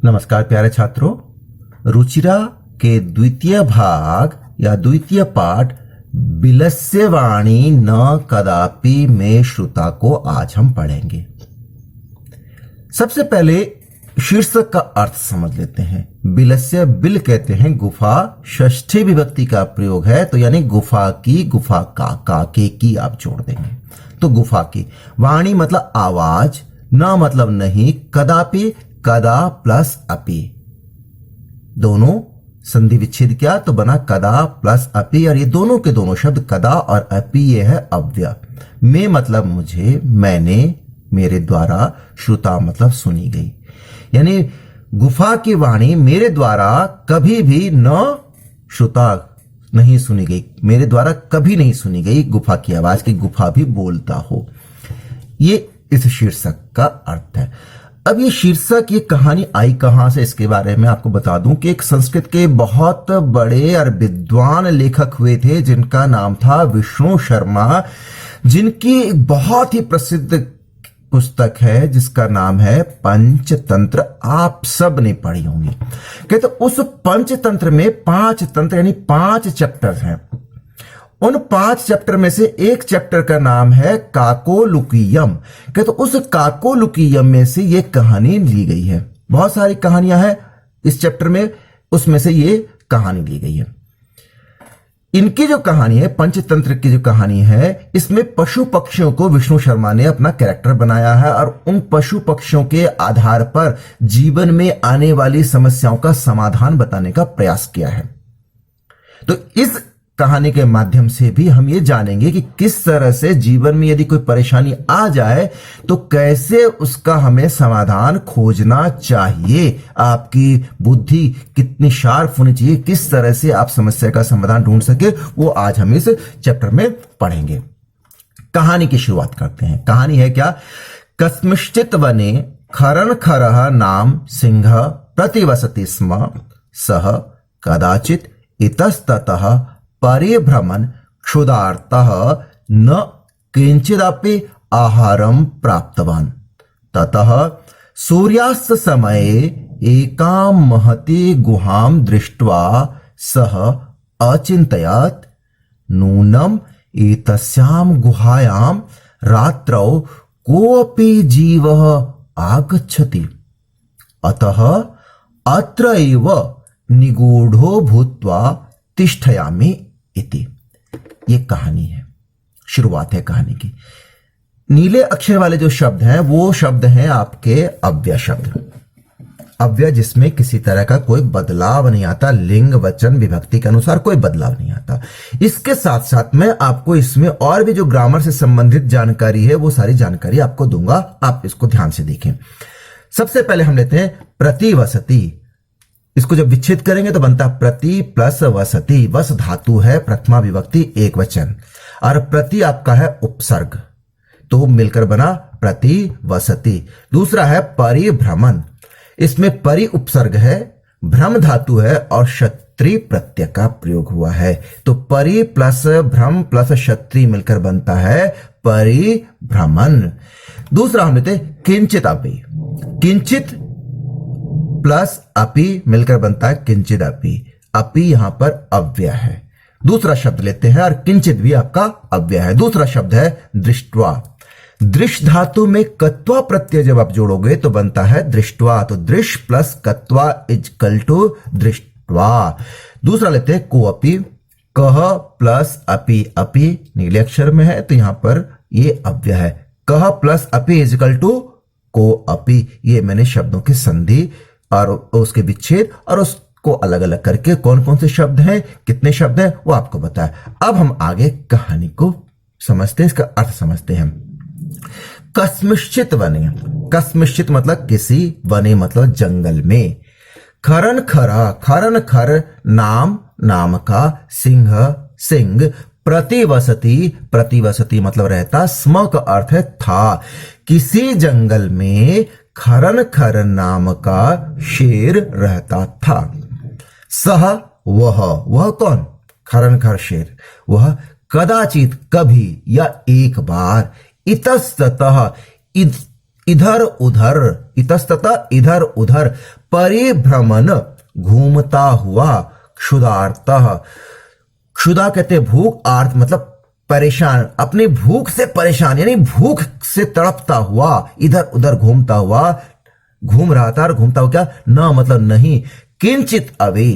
नमस्कार प्यारे छात्रों, रुचिरा के द्वितीय भाग या द्वितीय पाठ बिलस्य वाणी न कदापि में श्रुता को आज हम पढ़ेंगे। सबसे पहले शीर्षक का अर्थ समझ लेते हैं। बिलस्य, बिल कहते हैं गुफा, षष्ठी विभक्ति का प्रयोग है तो यानी गुफा की, गुफा का के की आप जोड़ देंगे तो गुफा की। वाणी मतलब आवाज, न मतलब नहीं, कदापि कदा प्लस अपि, दोनों संधि विच्छेद किया तो बना कदा प्लस अपि, और ये दोनों के दोनों शब्द कदा और अपि ये है अव्यय। में मतलब मुझे, मैंने, मेरे द्वारा, श्रुता मतलब सुनी गई, यानी गुफा की वाणी मेरे द्वारा कभी भी न श्रुता नहीं सुनी गई, मेरे द्वारा कभी नहीं सुनी गई गुफा की आवाज की गुफा भी बोलता हो। ये इस शीर्षक का अर्थ है। अब ये शीर्षक, ये कहानी आई कहां से, इसके बारे में आपको बता दूं कि एक संस्कृत के बहुत बड़े और विद्वान लेखक हुए थे जिनका नाम था विष्णु शर्मा, जिनकी एक बहुत ही प्रसिद्ध पुस्तक है जिसका नाम है पंचतंत्र। आप सब ने पढ़ी होंगी। कहते उस पंचतंत्र में 5 तंत्र यानी 5 चैप्टर्स हैं। उन 5 चैप्टर में से एक चैप्टर का नाम है काकोलुकीयम। कहते उस काकोलुकीयम में से ये कहानी ली गई है। बहुत सारी कहानियां हैं इस चैप्टर में, उसमें से ये कहानी ली गई है। इनकी जो कहानी है, पंचतंत्र की जो कहानी है, इसमें पशु पक्षियों को विष्णु शर्मा ने अपना कैरेक्टर बनाया है और उन पशु पक्षियों के आधार पर जीवन में आने वाली समस्याओं का समाधान बताने का प्रयास किया है। तो इस कहानी के माध्यम से भी हम ये जानेंगे कि किस तरह से जीवन में यदि कोई परेशानी आ जाए तो कैसे उसका हमें समाधान खोजना चाहिए। आपकी बुद्धि कितनी शार्प होनी चाहिए, किस तरह से आप समस्या का समाधान ढूंढ सके, वो आज हम इस चैप्टर में पढ़ेंगे। कहानी की शुरुआत करते हैं। कहानी है क्या? कस्मिंश्चित् वने खरन खरः नाम सिंह प्रतिवसति स्म, सः कदाचित् इतस्ततः परिभ्रमन् क्षुधार्तः न किंचिदपि आहारं प्राप्तवान्। ततः सूर्यास्त समये एकां महती गुहां दृष्ट्वा सः अचिन्तयत्, नूनम् एतस्यां गुहायां रात्रौ कोऽपि जीवः आगच्छति, अतः अत्र एव निगूढ़ो भूत्वा तिष्ठयामि इति। ये कहानी है, शुरुआत है कहानी की। नीले अक्षर वाले जो शब्द हैं वो शब्द हैं आपके अव्यय शब्द। अव्यय जिसमें किसी तरह का कोई बदलाव नहीं आता, लिंग वचन विभक्ति के अनुसार कोई बदलाव नहीं आता। इसके साथ साथ मैं आपको इसमें और भी जो ग्रामर से संबंधित जानकारी है वो सारी जानकारी आपको दूंगा, आप इसको ध्यान से देखें। सबसे पहले हम लेते हैं प्रतिवसति। इसको जब विच्छेद करेंगे तो बनता प्रति प्लस वसति। वस धातु है प्रथमा विभक्ति एक वचन और प्रति आपका है उपसर्ग, तो मिलकर बना प्रति वसति। दूसरा है परिभ्रमण, इसमें परि उपसर्ग है, भ्रम धातु है और क्षत्रि प्रत्यय का प्रयोग हुआ है, तो परि प्लस भ्रम प्लस क्षत्रि मिलकर बनता है परिभ्रमण। दूसरा हम लेते किंचित अपि। किंचित प्लस अपि मिलकर बनता है किंचित अपि। अपि यहां पर अव्यय है। दूसरा शब्द लेते हैं और किंचित भी आपका अव्यय है। दूसरा शब्द है दृष्ट्वा। दृश्य धातु में कत्वा प्रत्यय जब आप जोड़ोगे तो बनता है दृष्ट्वा, तो दृश्य प्लस कत्वा इजकल टू दृष्ट्वा। दूसरा लेते हैं कोअपि। कह प्लस अपि, अपि नीले अक्षर में है तो यहां पर ये अव्यय है। कह प्लस अपि इजकल टू को अपि। ये मैंने शब्दों की संधि और उसके विच्छेद और उसको अलग अलग करके कौन कौन से शब्द हैं, कितने शब्द हैं, वो आपको बताया। अब हम आगे कहानी को समझते हैं, इसका अर्थ समझते हैं। कस्मिंश्चित् वने, कस्मिंश्चित् मतलब किसी, वने मतलब जंगल में। खरन खरा, खरन खर नाम, नाम का, सिंह सिंह, प्रतिवसति, प्रतिवसति मतलब रहता, स्म का अर्थ है था। किसी जंगल में खरन खर नाम का शेर रहता था। सह वह कौन? खरन खर शेर। वह कदाचित कभी या एक बार, इतस्ततः इधर उधर, इतस्ततः इधर उधर, परिभ्रमण घूमता हुआ, क्षुधार्तः, क्षुधा कहते भूख, आर्त मतलब परेशान, अपनी भूख से परेशान यानी भूख से तड़पता हुआ, इधर उधर घूमता हुआ, घूम रहा था और घूमता हुआ क्या, न मतलब नहीं, किंचित अवे,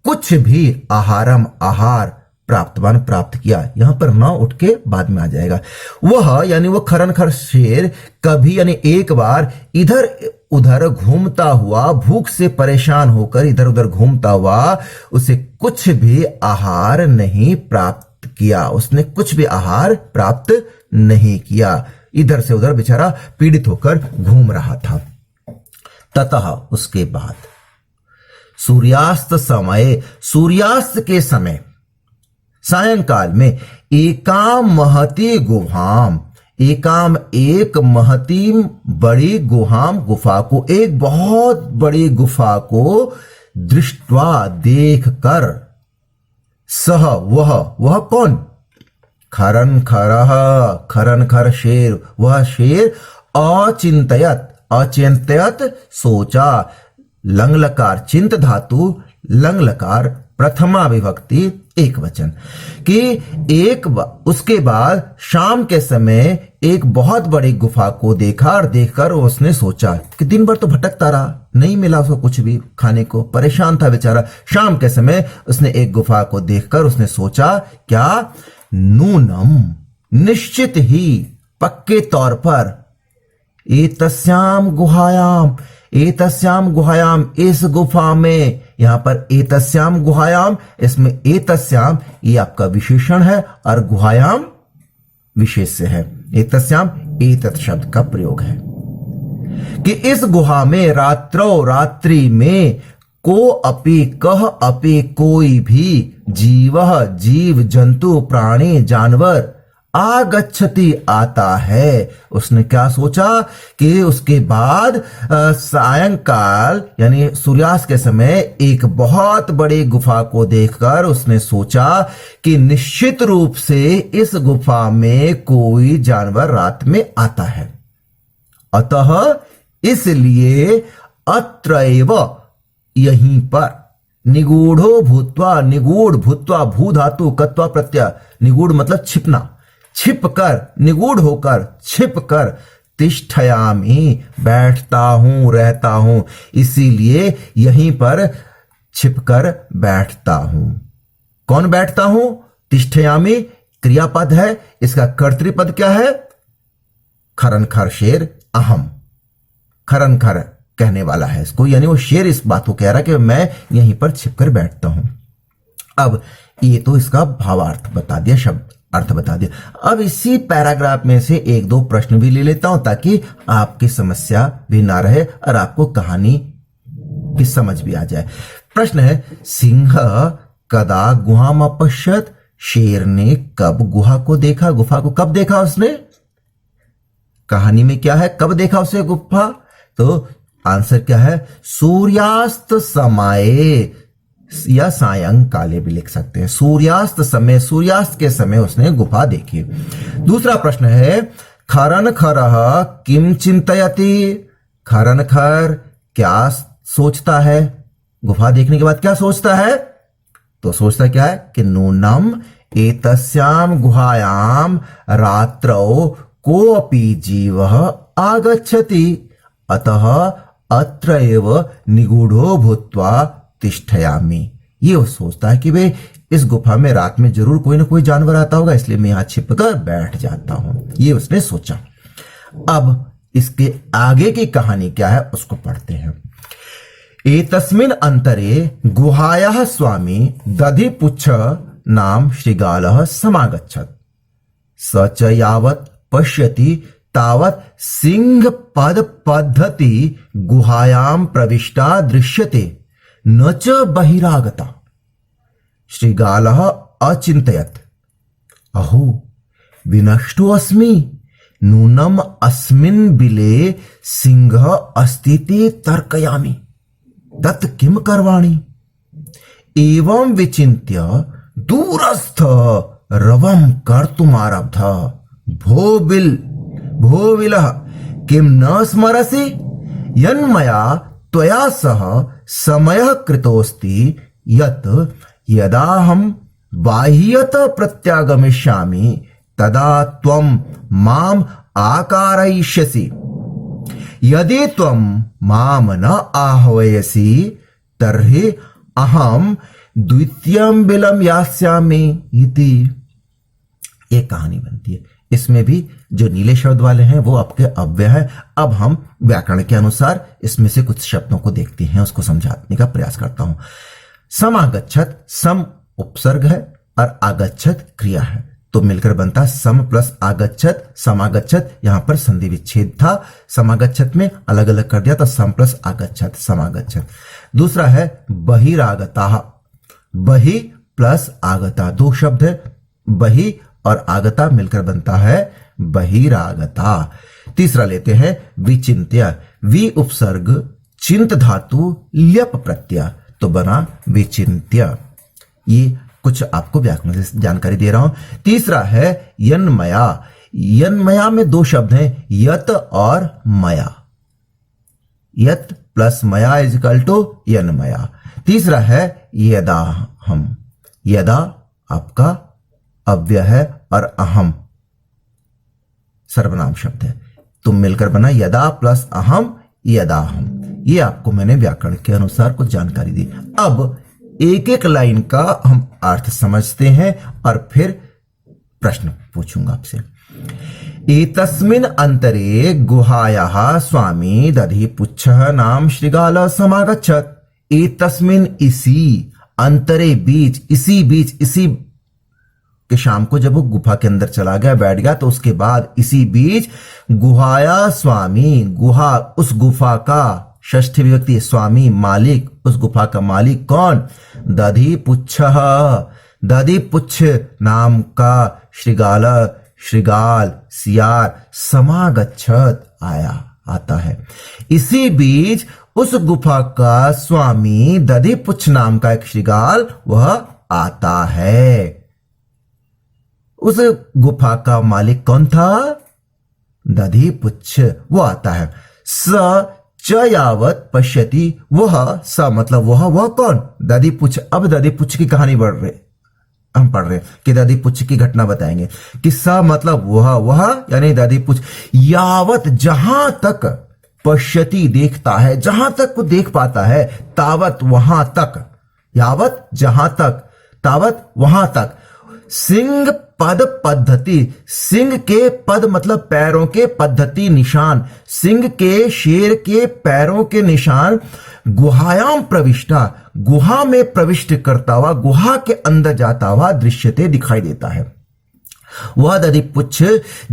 कुछ भी, आहारम आहार, प्राप्तवान प्राप्त किया, यहां पर न उठ के बाद में आ जाएगा। वह यानी वो खरनखर शेर कभी यानी एक बार इधर उधर घूमता हुआ, भूख से परेशान होकर इधर उधर घूमता हुआ, उसे कुछ भी आहार नहीं प्राप्त किया, उसने कुछ भी आहार प्राप्त नहीं किया, इधर से उधर बेचारा पीड़ित होकर घूम रहा था। ततः उसके बाद सूर्यास्त समय, सूर्यास्त के समय, सायंकाल में, एकाम महती गुहाम, एकाम एक, महती बड़ी, गुहाम गुफा को, एक बहुत बड़ी गुफा को, दृष्टवा देख कर, सह वह कौन, खरन खरह, खरन खर शेर, वह शेर, अचिंतयत, अचिंतयत सोचा, लंग लकार चिंत धातु, लंग लकार प्रथमा विभक्ति एक वचन, कि उसके बाद शाम के समय एक बहुत बड़ी गुफा को देखा और देखकर उसने सोचा कि दिन भर तो भटकता रहा, नहीं मिला उसको कुछ भी खाने को, परेशान था बेचारा। शाम के समय उसने एक गुफा को देखकर उसने सोचा क्या, नूनम निश्चित ही, पक्के तौर पर, एतस्याम गुहायाम, एतस्याम गुहायाम, इस गुफा में, यहां पर एतस्याम गुहायाम, इसमें एतस्याम ये आपका विशेषण है और गुहायाम विशेष्य है, एतस्याम एतत् शब्द का प्रयोग है कि इस गुहा में, रात्रो रात्रि में, को अपि कह अपि कोई भी, जीवः जीव जंतु प्राणी जानवर, आगच्छति आता है। उसने क्या सोचा कि उसके बाद सायंकाल यानी सूर्यास्त के समय एक बहुत बड़ी गुफा को देखकर उसने सोचा कि निश्चित रूप से इस गुफा में कोई जानवर रात में आता है, अतः इसलिए अत्रैव, यहीं पर, निगूढ़ो भूत्वा, निगूढ़ भूत्वा, भू धातु कत्वा प्रत्यय, निगूढ़ मतलब छिपना, छिप कर, निगूढ़ होकर, छिप कर, तिष्ठयामि, बैठता हूं, रहता हूं, इसीलिए यहीं पर छिपकर बैठता हूं। कौन बैठता हूं, तिष्ठयामि क्रियापद है, इसका कर्तृपद क्या है, खरनखर शेर, अहम, खरनखर कहने वाला है इसको, यानी वो शेर इस बात को कह रहा है कि मैं यहीं पर छिपकर बैठता हूं। अब ये तो इसका भावार्थ बता दिया, शब्द अर्थ बता दिया। अब इसी पैराग्राफ में से एक दो प्रश्न भी ले लेता हूं ताकि आपकी समस्या भी ना रहे और आपको कहानी की समझ भी आ जाए। प्रश्न है, सिंह कदा गुहाम अपश्यत, शेर ने कब गुहा को देखा, गुफा को कब देखा उसने, कहानी में क्या है, कब देखा उसे गुफा, तो आंसर क्या है, सूर्यास्त समय या सायंकाले भी लिख सकते हैं, सूर्यास्त समय, सूर्यास्त के समय उसने गुफा देखी। दूसरा प्रश्न है, खरन खरह किम चिंतयति, खरन खर क्या सोचता है, गुफा देखने के बाद क्या सोचता है, तो सोचता क्या है कि नूनम एतस्याम गुहायाम रात्रौ कोऽपि जीवः आगच्छति, अतः अत्र एव निगूढ़ो भूत्वा तिष्ठयामि। ये वो सोचता है कि भाई इस गुफा में रात में जरूर कोई ना कोई जानवर आता होगा, इसलिए मैं यहां छिपकर बैठ जाता हूं, ये उसने सोचा। अब इसके आगे की कहानी क्या है उसको पढ़ते हैं। एतस्मिन् अंतरे गुहायाः स्वामी दधिपुच्छ नाम श्रीगालः समागच्छत्, स च यावत् पश्यति तावत् सिंह पद पद्धति गुहायां प्रविष्टा दृश्यते, न च बहिरागता। श्रीगालः अचिंतयत्, अहो विनष्टो अस्मि, नूनम अस्मिन् बिले सिंह अस्तीति तर्कयामि, तत् किम करवाणि। एवं विचिन्त्य दूरस्थ रवं कर्तुमारब्ध, भोविलः किम न स्मरसि यन्मया त्वया सह समयः कृतोऽस्ति यत् यदाहं बाह्यत प्रत्यागमिष्यामि तदा त्वं माम आकारयिष्यसि यदि त्वं माम न आह्वयसि तर्हि अहम द्वितीयं बिलं यास्यामि इति। ये कहानी बनती है। इसमें भी जो नीले शब्द वाले हैं वो आपके अव्यय है। अब हम व्याकरण के अनुसार इसमें से कुछ शब्दों को देखते हैं, उसको समझाने का प्रयास करता हूं। समागच्छत, सम उपसर्ग है और आगच्छत क्रिया है, तो मिलकर बनता सम प्लस आगच्छत, समागच्छत। यहां पर संधि विच्छेद था, समागच्छत में अलग अलग कर दिया, तो सम प्लस आगच्छत, समागच्छत। दूसरा है बहिरागता, बहि प्लस आगता, दो शब्द है, बहि और आगता मिलकर बनता है बहिरागता। तीसरा लेते हैं विचिन्त्य, वि उपसर्ग चिंत धातु ल्यप प्रत्यय, तो बना विचिन्त्य। ये कुछ आपको व्याकरण से जानकारी दे रहा हूं। तीसरा है यन्मया, यन्मया में दो शब्द हैं, यत और मया, यत प्लस मया इज इक्वल टू यन्मया। तीसरा है यदा हम, यदा आपका अव्यय है और अहम सर्वनाम शब्द है, तो मिलकर बना यदा प्लस अहम यदाहम। ये आपको मैंने व्याकरण के अनुसार कुछ जानकारी दी। अब एक एक लाइन का हम अर्थ समझते हैं और फिर प्रश्न पूछूंगा आपसे। एतस्मिन् अंतरे गुहायाः स्वामी दधिपुच्छः नाम श्रृगाल समागच्छत्। एतस्मिन् इसी, अंतरे बीच, इसी बीच, इसी के शाम को जब वो गुफा के अंदर चला गया, बैठ गया, तो उसके बाद इसी बीच गुहाया स्वामी, गुहा उस गुफा का, षष्ठी विभक्ति स्वामी मालिक, उस गुफा का मालिक कौन? दधिपुच्छः, दधिपुच्छ नाम का श्रृगाल, श्रृगाल सियार समागच्छत आया, आता है। इसी बीच उस गुफा का स्वामी दधिपुच्छ नाम का एक श्रृगाल वह आता है। उस गुफा का मालिक कौन था? दधिपुच्छ, वो आता है। स च यावत पश्यति, वह, स मतलब वह कौन? दधिपुच्छ। अब दधिपुच्छ की कहानी बढ़ रही, हम पढ़ रहे कि दधिपुच्छ की घटना बताएंगे कि स मतलब वह यानी दधिपुच्छ, यावत जहां तक, पश्यति देखता है, जहां तक वो देख पाता है, तावत वहां तक, यावत जहां तक, तावत वहां तक। सिंह पद पद्धति, सिंह के पद मतलब पैरों के, पद्धति निशान, सिंह के, शेर के पैरों के निशान, गुहायाम प्रविष्टा, गुहा में प्रविष्ट करता हुआ, गुहा के अंदर जाता हुआ दृश्यते दिखाई देता है। वह दधिपुच्छ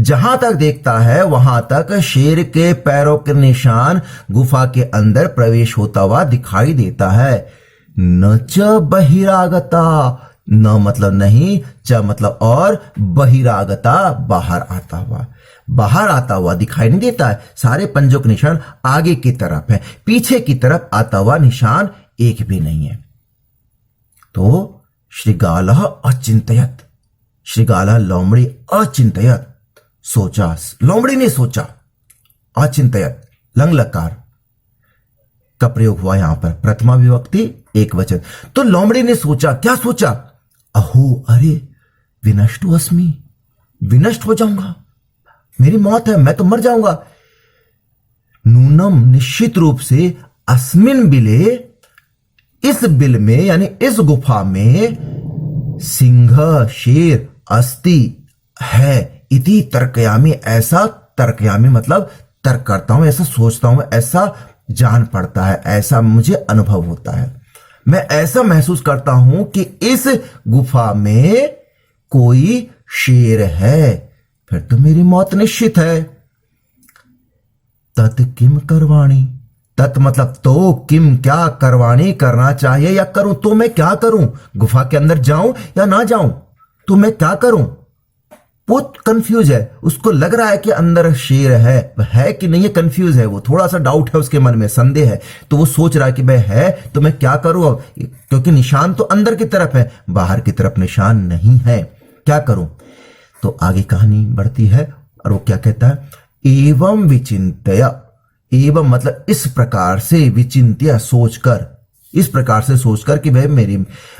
जहां तक देखता है वहां तक शेर के पैरों के निशान गुफा के अंदर प्रवेश होता हुआ दिखाई देता है। न च बहिरागता, न मतलब नहीं, च मतलब और, बहिरागता बाहर आता हुआ, बाहर आता हुआ दिखाई नहीं देता है। सारे पंजों के निशान आगे की तरफ है, पीछे की तरफ आता हुआ निशान एक भी नहीं है। तो श्रृगालः अचिंतयत, श्रृगालः लोमड़ी अचिंतयत, सोचा, लोमड़ी ने सोचा, अचिंतयत लंग लकार का प्रयोग हुआ यहां पर, प्रथमा विभक्ति एक वचन। तो लोमड़ी ने सोचा, क्या सोचा? अहो अरे विनष्टो अस्मि, विनष्ट हो जाऊंगा, मेरी मौत है, मैं तो मर जाऊंगा। नूनम निश्चित रूप से, अस्मिन बिले, इस बिल में यानी इस गुफा में, सिंह शेर अस्ति है, इति तर्कयामी, ऐसा तर्कयामी मतलब तर्क करता हूं, ऐसा सोचता हूं, ऐसा जान पड़ता है, ऐसा मुझे अनुभव होता है, मैं ऐसा महसूस करता हूं कि इस गुफा में कोई शेर है, फिर तो मेरी मौत निश्चित है। तत् किम करवाणी, तत् मतलब तो, किम क्या, करवाणी करना चाहिए या करूं, तो मैं क्या करूं? गुफा के अंदर जाऊं या ना जाऊं, तो मैं क्या करूं? बहुत कंफ्यूज है, उसको लग रहा है कि अंदर शेर है कि नहीं है, कंफ्यूज है, वो थोड़ा सा डाउट है उसके मन में, संदेह है, तो वो सोच रहा है कि भाई है तो मैं क्या करूं अब, क्योंकि निशान तो अंदर की तरफ है, बाहर की तरफ निशान नहीं है, क्या करूं? तो आगे कहानी बढ़ती है और वो क्या कहता है? एवं विचिंत्य, एवं मतलब इस प्रकार से, विचिंत्य सोचकर, इस प्रकार से सोचकर कि भाई मेरे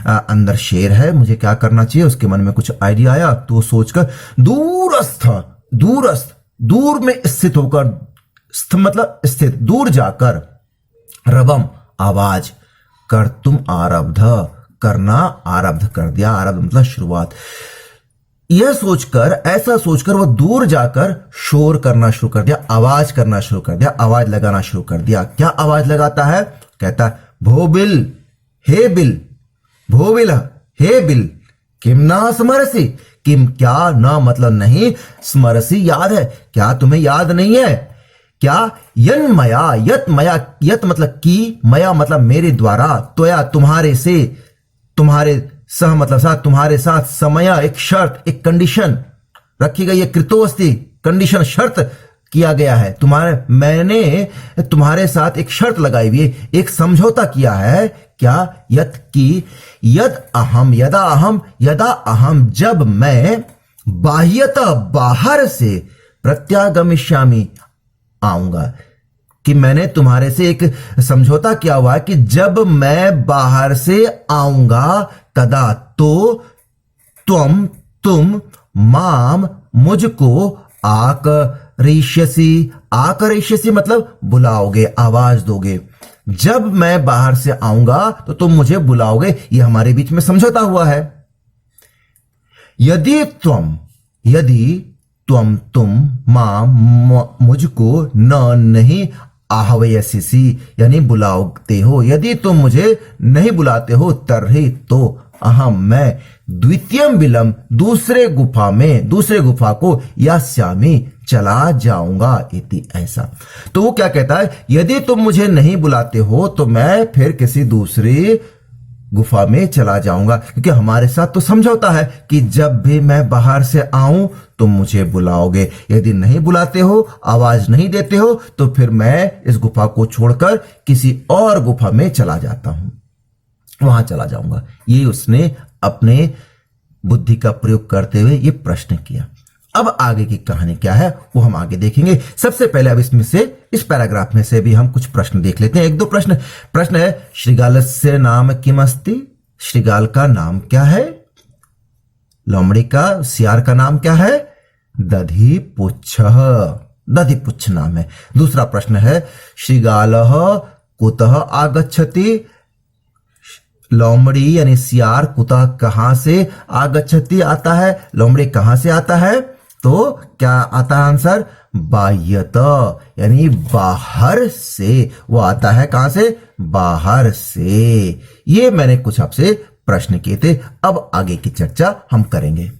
अंदर शेर है, मुझे क्या करना चाहिए, उसके मन में कुछ आइडिया आया, तो सोचकर दूरस्थ, दूरस्थ दूर में स्थित होकर, मतलब स्थित, दूर जाकर, रवम आवाज, कर तुम आरब्ध, करना आरब्ध कर दिया, आरब्ध मतलब शुरुआत। यह सोचकर, ऐसा सोचकर वो दूर जाकर शोर करना शुरू कर दिया, आवाज करना शुरू कर दिया, आवाज लगाना शुरू कर दिया। क्या आवाज लगाता है? कहता है भो बिल, हे बिल, भो बिल, हे बिल, किम ना स्मरसी, किम क्या, ना मतलब नहीं, स्मरसी याद है, क्या तुम्हें याद नहीं है? क्या? यन मया, यत मया, यत मतलब की, मया मतलब मेरे द्वारा, त्वया तुम्हारे से, तुम्हारे सह मतलब साथ, तुम्हारे साथ, समया एक शर्त, एक कंडीशन रखी गई है, कृतोस्ति कंडीशन, शर्त किया गया है, तुम्हारे, मैंने तुम्हारे साथ एक शर्त लगाई हुई है, एक समझौता किया है। क्या? यत की, यद अहम, यदा अहम, यदा अहम जब मैं, बाह्यतः बाहर से, प्रत्यागमिष्यामि आऊंगा, कि मैंने तुम्हारे से एक समझौता किया हुआ है कि जब मैं बाहर से आऊंगा, तदा तो, तुम माम मुझको, आकरिष्यसि, आकरिष्यसि मतलब बुलाओगे, आवाज दोगे, जब मैं बाहर से आऊंगा तो तुम मुझे बुलाओगे, ये हमारे बीच में समझौता हुआ है। यदि तुम मां मुझको नहीं आहवयसी, यानी बुलाते हो, यदि तुम मुझे नहीं बुलाते हो, तर्हि तो अहम मैं, द्वितीयम बिलम दूसरे गुफा को, यास्यामि चला जाऊंगा, इति ऐसा। तो वो क्या कहता है? यदि तुम मुझे नहीं बुलाते हो तो मैं फिर किसी दूसरी गुफा में चला जाऊंगा, क्योंकि हमारे साथ तो समझौता है कि जब भी मैं बाहर से आऊं तुम मुझे बुलाओगे, यदि नहीं बुलाते हो, आवाज नहीं देते हो, तो फिर मैं इस गुफा को छोड़कर किसी और गुफा में चला जाता हूं, वहां चला जाऊंगा। ये उसने अपने बुद्धि का प्रयोग करते हुए ये प्रश्न किया। अब आगे की कहानी क्या है वो हम आगे देखेंगे। सबसे पहले अब इसमें से, इस पैराग्राफ में से भी हम कुछ प्रश्न देख लेते हैं, एक दो प्रश्न है, श्रीगालस्य नाम किमस्ति, श्रीगाल का नाम क्या है? लोमड़ी का, सियार का नाम क्या है? दधिपुच्छः, दधिपुच्छ नाम है। दूसरा प्रश्न है, श्रीगालः कुतः आगच्छति, लोमड़ी यानी सियार कुतः कहां से आगच्छति आता है, लोमड़ी कहां से आता है? तो क्या आता है आंसर? बाह्यत, यानी बाहर से वो आता है, कहां से? बाहर से। ये मैंने कुछ आपसे प्रश्न किए थे, अब आगे की चर्चा हम करेंगे।